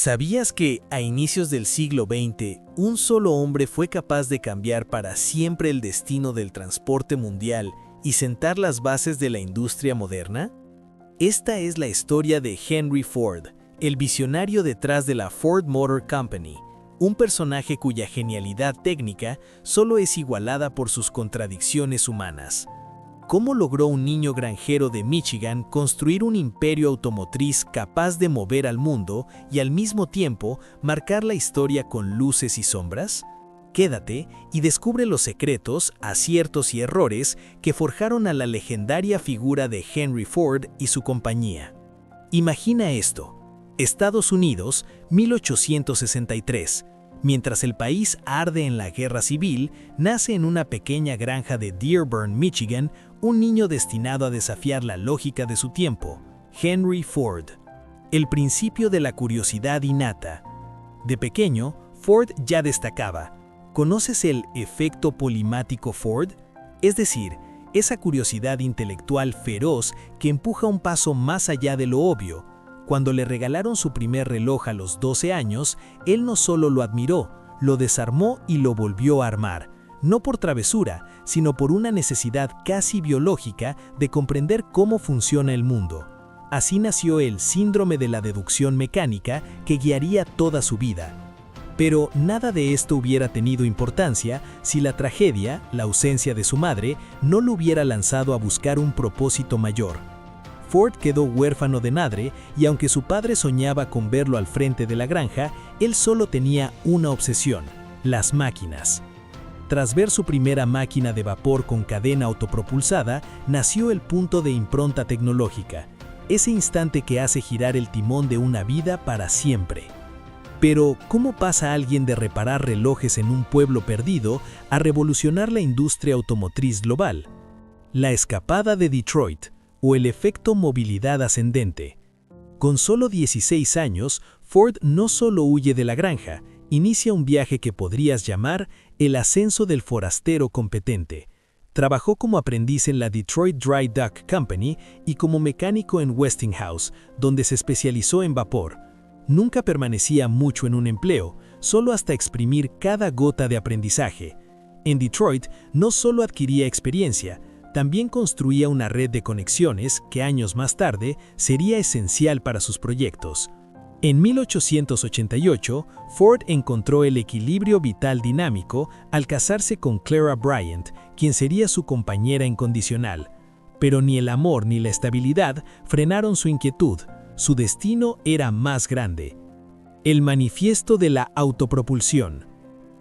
¿Sabías que, a inicios del siglo XX, un solo hombre fue capaz de cambiar para siempre el destino del transporte mundial y sentar las bases de la industria moderna? Esta es la historia de Henry Ford, el visionario detrás de la Ford Motor Company, un personaje cuya genialidad técnica solo es igualada por sus contradicciones humanas. ¿Cómo logró un niño granjero de Michigan construir un imperio automotriz capaz de mover al mundo y al mismo tiempo marcar la historia con luces y sombras? Quédate y descubre los secretos, aciertos y errores que forjaron a la legendaria figura de Henry Ford y su compañía. Imagina esto: Estados Unidos, 1863. Mientras el país arde en la guerra civil, nace en una pequeña granja de Dearborn, Michigan, un niño destinado a desafiar la lógica de su tiempo, Henry Ford. El principio de la curiosidad innata. De pequeño, Ford ya destacaba. ¿Conoces el efecto polimático Ford? Es decir, esa curiosidad intelectual feroz que empuja un paso más allá de lo obvio. Cuando le regalaron su primer reloj a los 12 años, él no solo lo admiró, lo desarmó y lo volvió a armar, no por travesura, sino por una necesidad casi biológica de comprender cómo funciona el mundo. Así nació el síndrome de la deducción mecánica que guiaría toda su vida. Pero nada de esto hubiera tenido importancia si la tragedia, la ausencia de su madre, no lo hubiera lanzado a buscar un propósito mayor. Ford quedó huérfano de madre y aunque su padre soñaba con verlo al frente de la granja, él solo tenía una obsesión: las máquinas. Tras ver su primera máquina de vapor con cadena autopropulsada, nació el punto de impronta tecnológica, ese instante que hace girar el timón de una vida para siempre. Pero, ¿cómo pasa alguien de reparar relojes en un pueblo perdido a revolucionar la industria automotriz global? La escapada de Detroit, o el efecto movilidad ascendente. Con solo 16 años, Ford no solo huye de la granja, inicia un viaje que podrías llamar el ascenso del forastero competente. Trabajó como aprendiz en la Detroit Dry Dock Company y como mecánico en Westinghouse, donde se especializó en vapor. Nunca permanecía mucho en un empleo, solo hasta exprimir cada gota de aprendizaje. En Detroit no solo adquiría experiencia, también construía una red de conexiones que años más tarde sería esencial para sus proyectos. En 1888, Ford encontró el equilibrio vital dinámico al casarse con Clara Bryant, quien sería su compañera incondicional. Pero ni el amor ni la estabilidad frenaron su inquietud. Su destino era más grande. El manifiesto de la autopropulsión.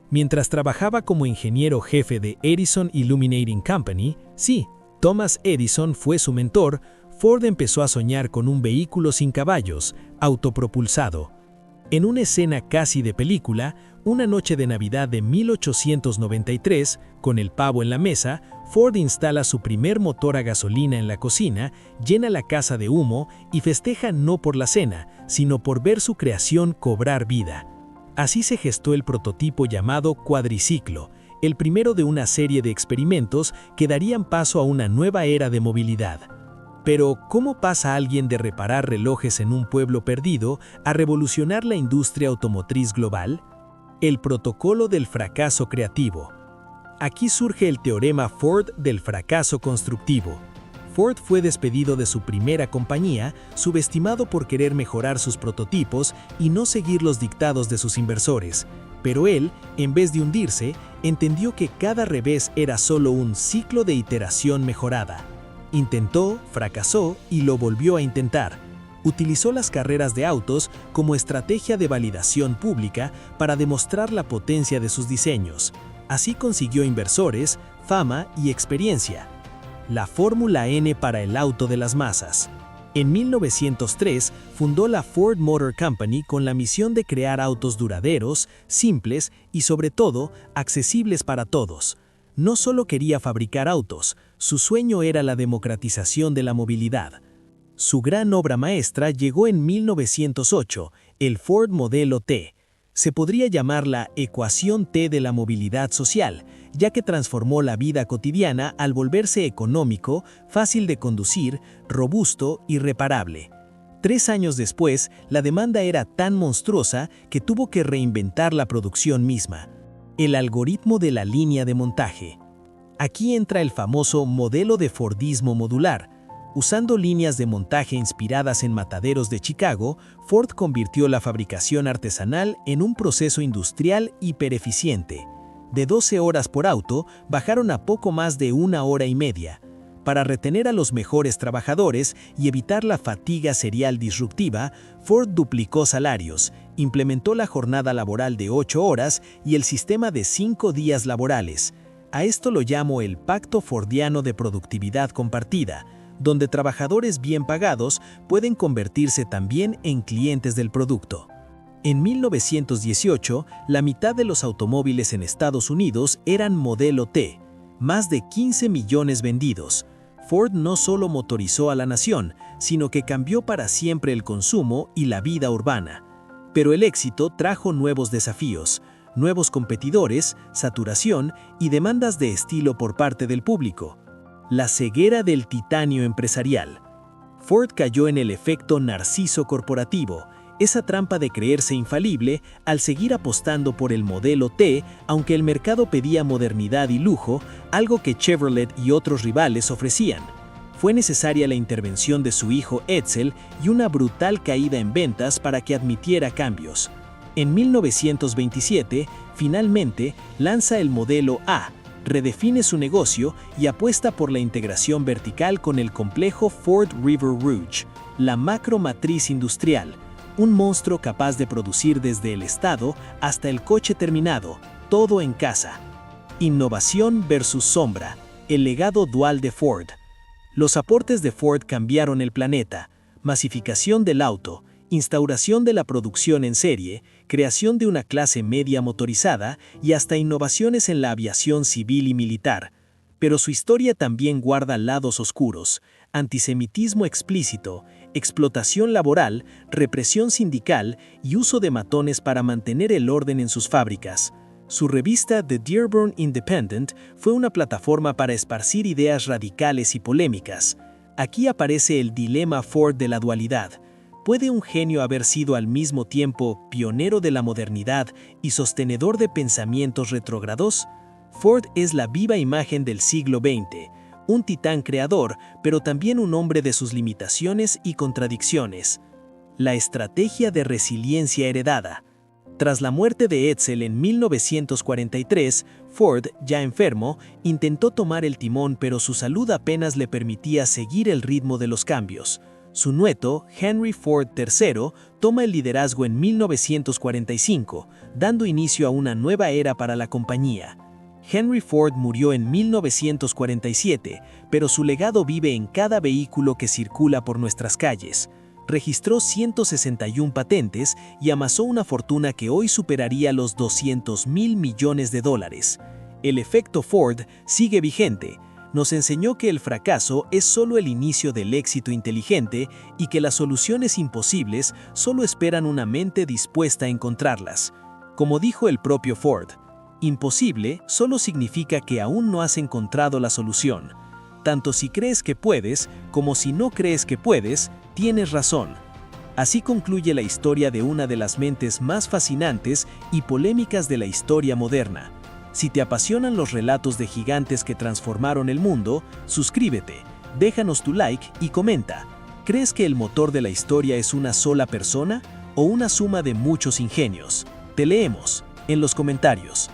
Mientras trabajaba como ingeniero jefe de Edison Illuminating Company, sí, Thomas Edison fue su mentor, Ford empezó a soñar con un vehículo sin caballos, autopropulsado. En una escena casi de película, una noche de Navidad de 1893, con el pavo en la mesa, Ford instala su primer motor a gasolina en la cocina, llena la casa de humo y festeja no por la cena, sino por ver su creación cobrar vida. Así se gestó el prototipo llamado cuadriciclo, el primero de una serie de experimentos que darían paso a una nueva era de movilidad. Pero, ¿cómo pasa alguien de reparar relojes en un pueblo perdido a revolucionar la industria automotriz global? El protocolo del fracaso creativo. Aquí surge el teorema Ford del fracaso constructivo. Ford fue despedido de su primera compañía, subestimado por querer mejorar sus prototipos y no seguir los dictados de sus inversores. Pero él, en vez de hundirse, entendió que cada revés era solo un ciclo de iteración mejorada. Intentó, fracasó y lo volvió a intentar. Utilizó las carreras de autos como estrategia de validación pública para demostrar la potencia de sus diseños. Así consiguió inversores, fama y experiencia. La Fórmula N para el auto de las masas. En 1903 fundó la Ford Motor Company con la misión de crear autos duraderos, simples y sobre todo accesibles para todos. No solo quería fabricar autos, su sueño era la democratización de la movilidad. Su gran obra maestra llegó en 1908, el Ford Modelo T. Se podría llamar la ecuación T de la movilidad social, ya que transformó la vida cotidiana al volverse económico, fácil de conducir, robusto y reparable. 3 años después, la demanda era tan monstruosa que tuvo que reinventar la producción misma. El algoritmo de la línea de montaje. Aquí entra el famoso modelo de Fordismo modular. Usando líneas de montaje inspiradas en mataderos de Chicago, Ford convirtió la fabricación artesanal en un proceso industrial hipereficiente. De 12 horas por auto, bajaron a poco más de 1 hora y media. Para retener a los mejores trabajadores y evitar la fatiga serial disruptiva, Ford duplicó salarios, implementó la jornada laboral de 8 horas y el sistema de 5 días laborales. A esto lo llamo el Pacto Fordiano de Productividad Compartida, donde trabajadores bien pagados pueden convertirse también en clientes del producto. En 1918, la mitad de los automóviles en Estados Unidos eran modelo T, más de 15 millones vendidos. Ford no solo motorizó a la nación, sino que cambió para siempre el consumo y la vida urbana. Pero el éxito trajo nuevos desafíos, nuevos competidores, saturación y demandas de estilo por parte del público. La ceguera del titanio empresarial. Ford cayó en el efecto narciso corporativo, esa trampa de creerse infalible al seguir apostando por el modelo T, aunque el mercado pedía modernidad y lujo, algo que Chevrolet y otros rivales ofrecían. Fue necesaria la intervención de su hijo Edsel y una brutal caída en ventas para que admitiera cambios. En 1927, finalmente, lanza el modelo A, redefine su negocio y apuesta por la integración vertical con el complejo Ford River Rouge, la macromatriz industrial, un monstruo capaz de producir desde el estado hasta el coche terminado, todo en casa. Innovación versus sombra, el legado dual de Ford. Los aportes de Ford cambiaron el planeta: masificación del auto, instauración de la producción en serie, creación de una clase media motorizada y hasta innovaciones en la aviación civil y militar. Pero su historia también guarda lados oscuros: antisemitismo explícito, explotación laboral, represión sindical y uso de matones para mantener el orden en sus fábricas. Su revista The Dearborn Independent fue una plataforma para esparcir ideas radicales y polémicas. Aquí aparece el dilema Ford de la dualidad. ¿Puede un genio haber sido al mismo tiempo pionero de la modernidad y sostenedor de pensamientos retrógrados? Ford es la viva imagen del siglo XX, un titán creador, pero también un hombre de sus limitaciones y contradicciones. La estrategia de resiliencia heredada. Tras la muerte de Edsel en 1943, Ford, ya enfermo, intentó tomar el timón, pero su salud apenas le permitía seguir el ritmo de los cambios. Su nieto, Henry Ford III, toma el liderazgo en 1945, dando inicio a una nueva era para la compañía. Henry Ford murió en 1947, pero su legado vive en cada vehículo que circula por nuestras calles. Registró 161 patentes y amasó una fortuna que hoy superaría los $200.000 millones. El efecto Ford sigue vigente. Nos enseñó que el fracaso es solo el inicio del éxito inteligente y que las soluciones imposibles solo esperan una mente dispuesta a encontrarlas. Como dijo el propio Ford, imposible solo significa que aún no has encontrado la solución. Tanto si crees que puedes como si no crees que puedes, tienes razón. Así concluye la historia de una de las mentes más fascinantes y polémicas de la historia moderna. Si te apasionan los relatos de gigantes que transformaron el mundo, suscríbete, déjanos tu like y comenta. ¿Crees que el motor de la historia es una sola persona o una suma de muchos ingenios? Te leemos en los comentarios.